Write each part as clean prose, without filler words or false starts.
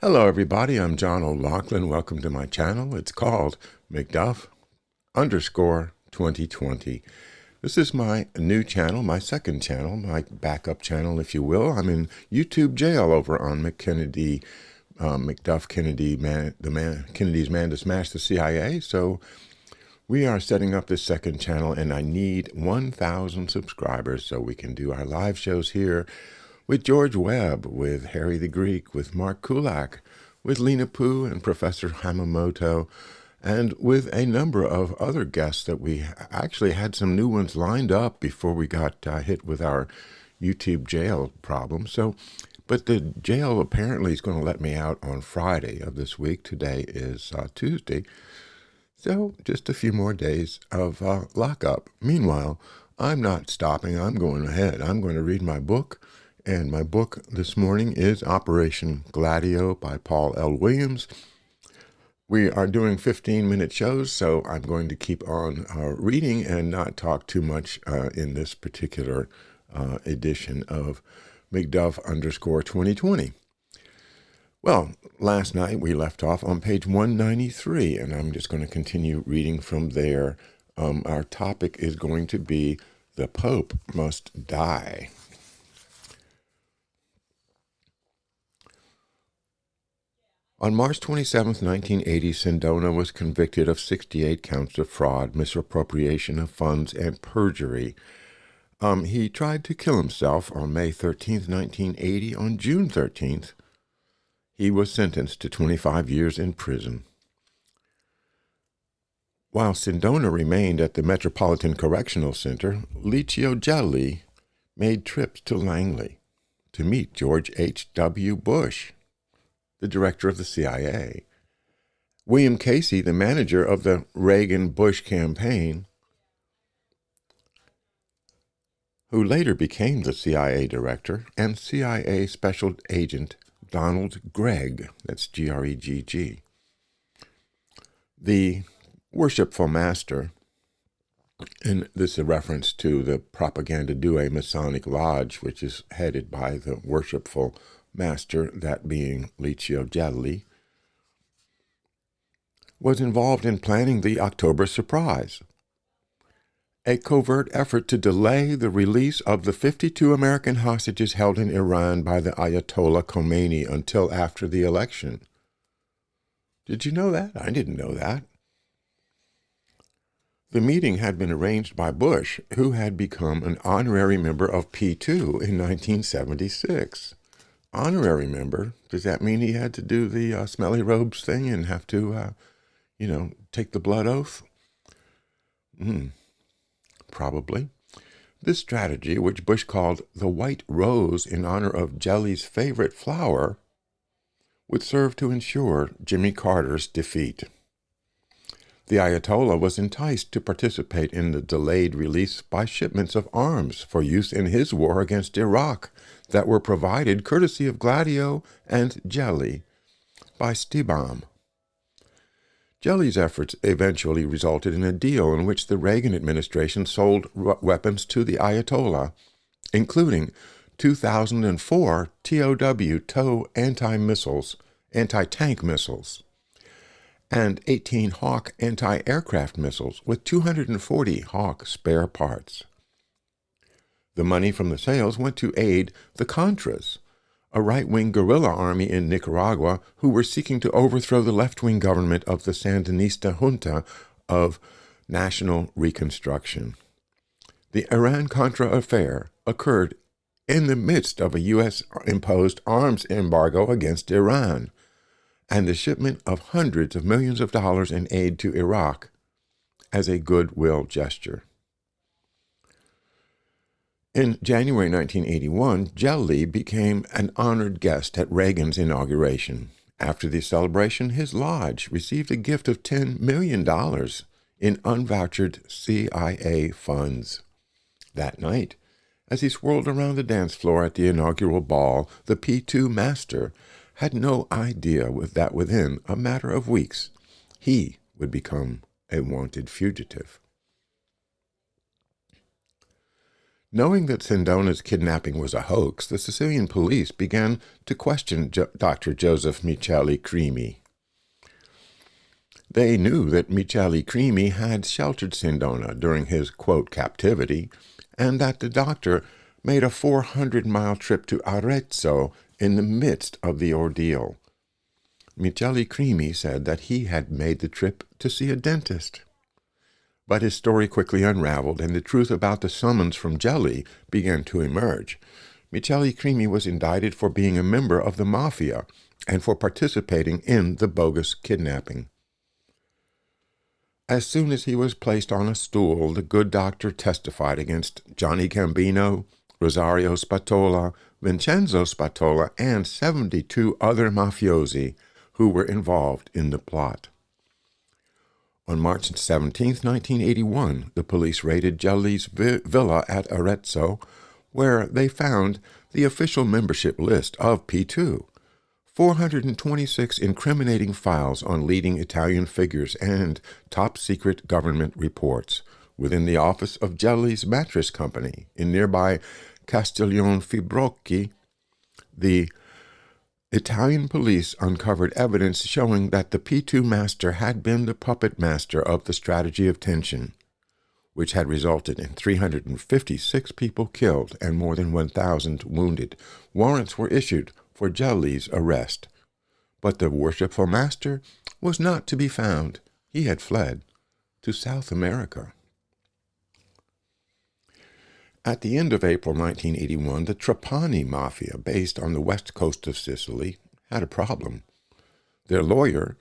Hello everybody, I'm John O'Loughlin. Welcome to my channel. It's called McDuff_2020. This is my new channel, my second channel, my backup channel, if you will. I'm in YouTube jail over on McDuff Kennedy, Kennedy's man to smash the CIA. So we are setting up this second channel and I need 1,000 subscribers so we can do our live shows here with George Webb, with Harry the Greek, with Mark Kulak, with Lena Poo and Professor Hamamoto, and with a number of other guests that we actually had some new ones lined up before we got hit with our YouTube jail problem. But the jail apparently is going to let me out on Friday of this week. Today is Tuesday. So just a few more days of lockup. Meanwhile, I'm not stopping. I'm going ahead. I'm going to read my book. And my book this morning is Operation Gladio by Paul L. Williams. We are doing 15-minute shows, so I'm going to keep on reading and not talk too much in this particular edition of McDuff_2020. Well, last night we left off on page 193, and I'm just going to continue reading from there. Our topic is going to be The Pope Must Die. On March 27, 1980, Sindona was convicted of 68 counts of fraud, misappropriation of funds, and perjury. He tried to kill himself on May 13, 1980. On June 13th, he was sentenced to 25 years in prison. While Sindona remained at the Metropolitan Correctional Center, Licio Gelli made trips to Langley to meet George H.W. Bush, the director of the CIA. William Casey, the manager of the Reagan-Bush campaign, who later became the CIA director, and CIA Special Agent Donald Gregg, that's G-R-E-G-G. The worshipful master, and this is a reference to the Propaganda Due Masonic Lodge, which is headed by the worshipful master, that being Licio Gelli, was involved in planning the October surprise, a covert effort to delay the release of the 52 American hostages held in Iran by the Ayatollah Khomeini until after the election. Did you know that? I didn't know that. The meeting had been arranged by Bush, who had become an honorary member of P2 in 1976. Honorary member? Does that mean he had to do the smelly robes thing and have to, take the blood oath? Probably. This strategy, which Bush called the White Rose in honor of Gelli's favorite flower, would serve to ensure Jimmy Carter's defeat. The Ayatollah was enticed to participate in the delayed release by shipments of arms for use in his war against Iraq that were provided courtesy of Gladio and Gelli by Stibam. Gelli's efforts eventually resulted in a deal in which the Reagan administration sold weapons to the Ayatollah, including 2004 TOW anti-tank missiles, and 18 Hawk anti-aircraft missiles with 240 Hawk spare parts. The money from the sales went to aid the Contras, a right-wing guerrilla army in Nicaragua who were seeking to overthrow the left-wing government of the Sandinista junta of national reconstruction. The Iran-Contra affair occurred in the midst of a U.S.-imposed arms embargo against Iran and the shipment of hundreds of millions of dollars in aid to Iraq as a goodwill gesture. In January 1981, Gelli became an honored guest at Reagan's inauguration. After the celebration, his lodge received a gift of $10 million in unvouchered CIA funds. That night, as he swirled around the dance floor at the inaugural ball, the P2 master had no idea that within a matter of weeks, he would become a wanted fugitive. Knowing that Sindona's kidnapping was a hoax, the Sicilian police began to question Dr. Joseph Micheli Crimi. They knew that Micheli Crimi had sheltered Sindona during his, quote, captivity, and that the doctor made a 400-mile trip to Arezzo in the midst of the ordeal. Micheli Crimi said that he had made the trip to see a dentist. But his story quickly unraveled, and the truth about the summons from Gelli began to emerge. Micheli Crimi was indicted for being a member of the mafia and for participating in the bogus kidnapping. As soon as he was placed on a stool, the good doctor testified against Johnny Gambino, Rosario Spatola, Vincenzo Spatola, and 72 other mafiosi who were involved in the plot. On March 17, 1981, the police raided Gelli's villa at Arezzo, where they found the official membership list of P2, 426 incriminating files on leading Italian figures and top-secret government reports within the office of Gelli's mattress company in nearby Castiglione Fibrocchi. The Italian police uncovered evidence showing that the P2 master had been the puppet master of the strategy of tension, which had resulted in 356 people killed and more than 1,000 wounded. Warrants were issued for Gelli's arrest, but the worshipful master was not to be found. He had fled to South America. At the end of April 1981, the Trapani Mafia, based on the west coast of Sicily, had a problem. Their lawyer,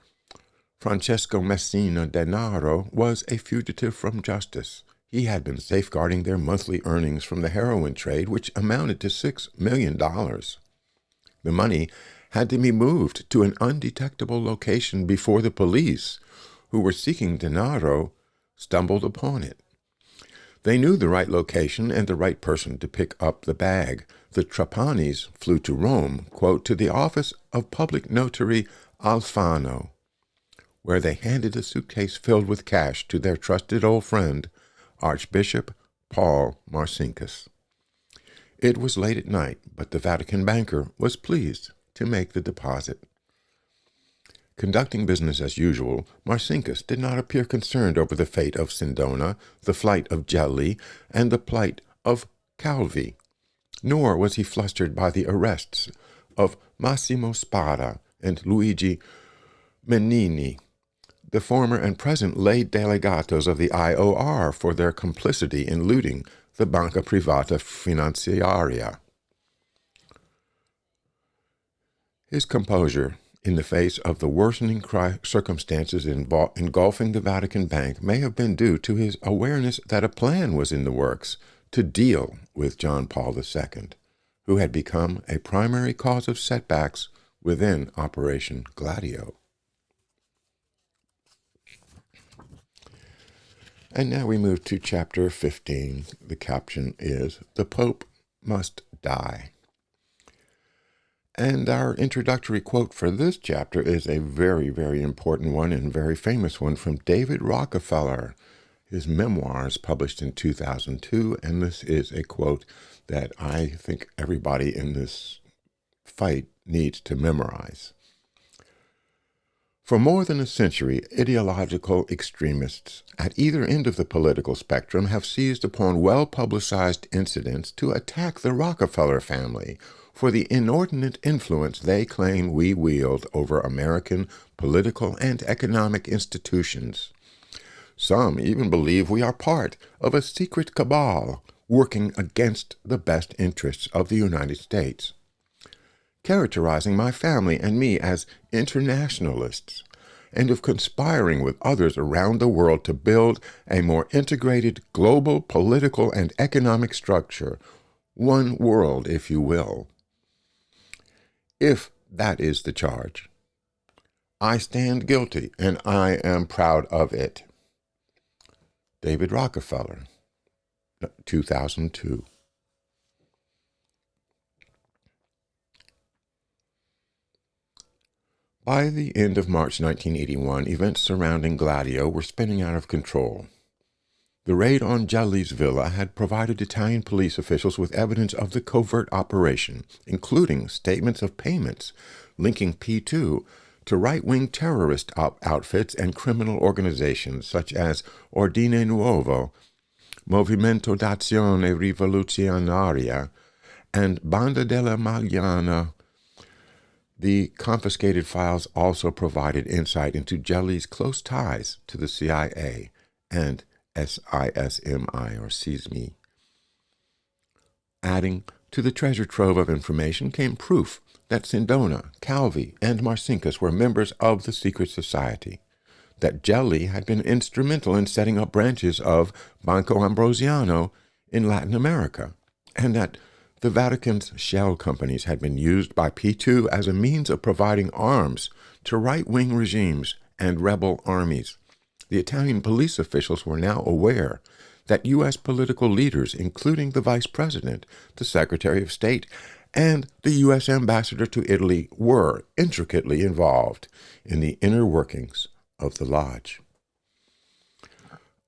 Francesco Messina Denaro, was a fugitive from justice. He had been safeguarding their monthly earnings from the heroin trade, which amounted to $6 million. The money had to be moved to an undetectable location before the police, who were seeking Denaro, stumbled upon it. They knew the right location and the right person to pick up the bag. The Trapanis flew to Rome, quote, to the office of public notary Alfano, where they handed a suitcase filled with cash to their trusted old friend, Archbishop Paul Marcinkus. It was late at night, but the Vatican banker was pleased to make the deposit. Conducting business as usual, Marcinkus did not appear concerned over the fate of Sindona, the flight of Gelli, and the plight of Calvi, nor was he flustered by the arrests of Massimo Spada and Luigi Menini, the former and present lay delegatos of the IOR, for their complicity in looting the Banca Privata Finanziaria. His composure in the face of the worsening circumstances engulfing the Vatican Bank may have been due to his awareness that a plan was in the works to deal with John Paul II, who had become a primary cause of setbacks within Operation Gladio. And now we move to chapter 15. The caption is, "The Pope Must Die." And our introductory quote for this chapter is a very, very important one and very famous one from David Rockefeller, his memoirs published in 2002. And this is a quote that I think everybody in this fight needs to memorize. For more than a century, ideological extremists at either end of the political spectrum have seized upon well-publicized incidents to attack the Rockefeller family for the inordinate influence they claim we wield over American political and economic institutions. Some even believe we are part of a secret cabal working against the best interests of the United States, characterizing my family and me as internationalists, and of conspiring with others around the world to build a more integrated global political and economic structure, one world, if you will. If that is the charge, I stand guilty, and I am proud of it. David Rockefeller, 2002. By the end of March 1981, events surrounding Gladio were spinning out of control. The raid on Gelli's villa had provided Italian police officials with evidence of the covert operation, including statements of payments linking P2 to right-wing terrorist outfits and criminal organizations such as Ordine Nuovo, Movimento d'Azione Rivoluzionaria, and Banda della Magliana. The confiscated files also provided insight into Gelli's close ties to the CIA and SISMI or SISMI. Adding to the treasure trove of information came proof that Sindona, Calvi, and Marcinkus were members of the secret society, that Gelli had been instrumental in setting up branches of Banco Ambrosiano in Latin America, and that the Vatican's shell companies had been used by P2 as a means of providing arms to right-wing regimes and rebel armies. The Italian police officials were now aware that U.S. political leaders, including the Vice President, the Secretary of State, and the U.S. Ambassador to Italy, were intricately involved in the inner workings of the lodge.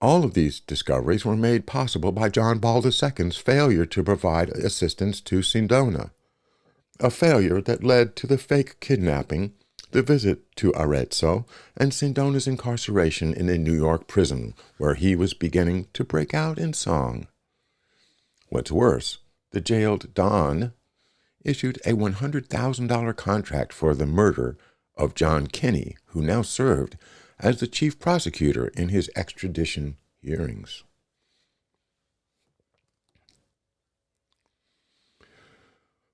All of these discoveries were made possible by John Paul II's failure to provide assistance to Sindona, a failure that led to the fake kidnapping, the visit to Arezzo, and Sindona's incarceration in a New York prison, where he was beginning to break out in song. What's worse, the jailed Don issued a $100,000 contract for the murder of John Kinney, who now served as the chief prosecutor in his extradition hearings.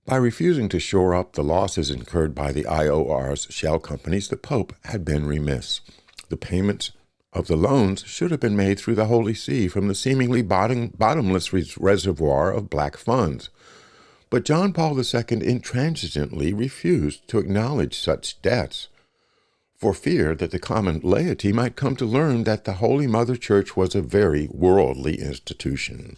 By refusing to shore up the losses incurred by the IOR's shell companies, the Pope had been remiss. The payments of the loans should have been made through the Holy See from the seemingly bottomless reservoir of black funds. But John Paul II intransigently refused to acknowledge such debts, for fear that the common laity might come to learn that the Holy Mother Church was a very worldly institution.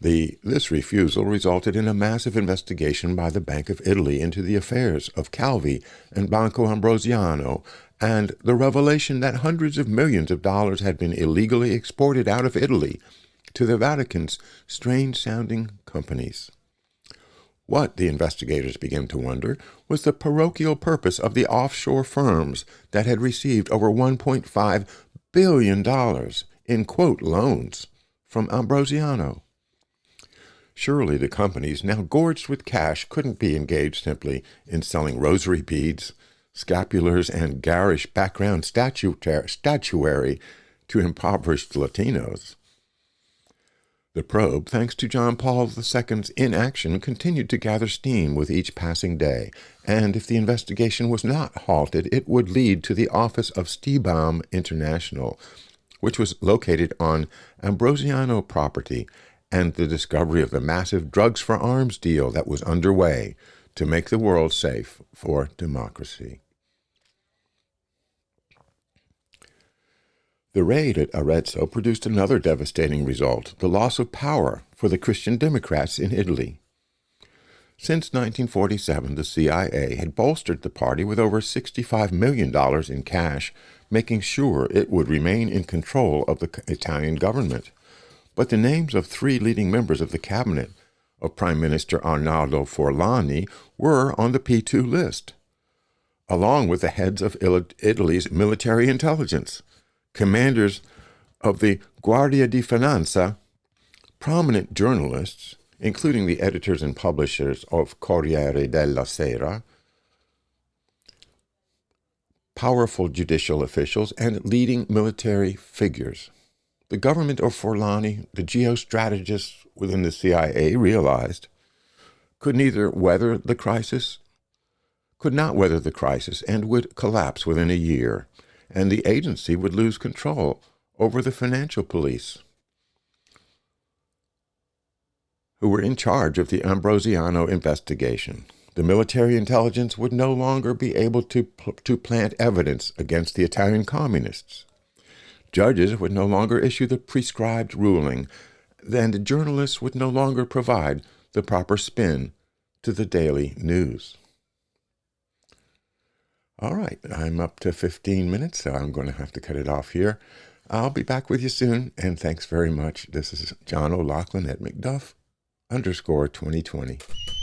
This refusal resulted in a massive investigation by the Bank of Italy into the affairs of Calvi and Banco Ambrosiano, and the revelation that hundreds of millions of dollars had been illegally exported out of Italy to the Vatican's strange-sounding companies. What, the investigators began to wonder, was the parochial purpose of the offshore firms that had received over $1.5 billion in, quote, loans from Ambrosiano. Surely the companies, now gorged with cash, couldn't be engaged simply in selling rosary beads, scapulars, and garish background statuary to impoverished Latinos. The probe, thanks to John Paul II's inaction, continued to gather steam with each passing day, and if the investigation was not halted, it would lead to the office of Stiebaum International, which was located on Ambrosiano property, and the discovery of the massive drugs for arms deal that was underway to make the world safe for democracy. The raid at Arezzo produced another devastating result, the loss of power for the Christian Democrats in Italy. Since 1947, the CIA had bolstered the party with over $65 million in cash, making sure it would remain in control of the Italian government. But the names of three leading members of the cabinet of Prime Minister Arnaldo Forlani were on the P2 list, along with the heads of Italy's military intelligence, commanders of the Guardia di Finanza, prominent journalists, including the editors and publishers of Corriere della Sera, powerful judicial officials, and leading military figures. The government of Forlani, the geostrategists within the CIA, realized could not weather the crisis, and would collapse within a year, and the agency would lose control over the financial police, who were in charge of the Ambrosiano investigation. The military intelligence would no longer be able to plant evidence against the Italian communists. Judges would no longer issue the prescribed ruling, and journalists would no longer provide the proper spin to the daily news. All right, I'm up to 15 minutes, so I'm going to have to cut it off here. I'll be back with you soon, and thanks very much. This is John O'Loughlin at McDuff _2020.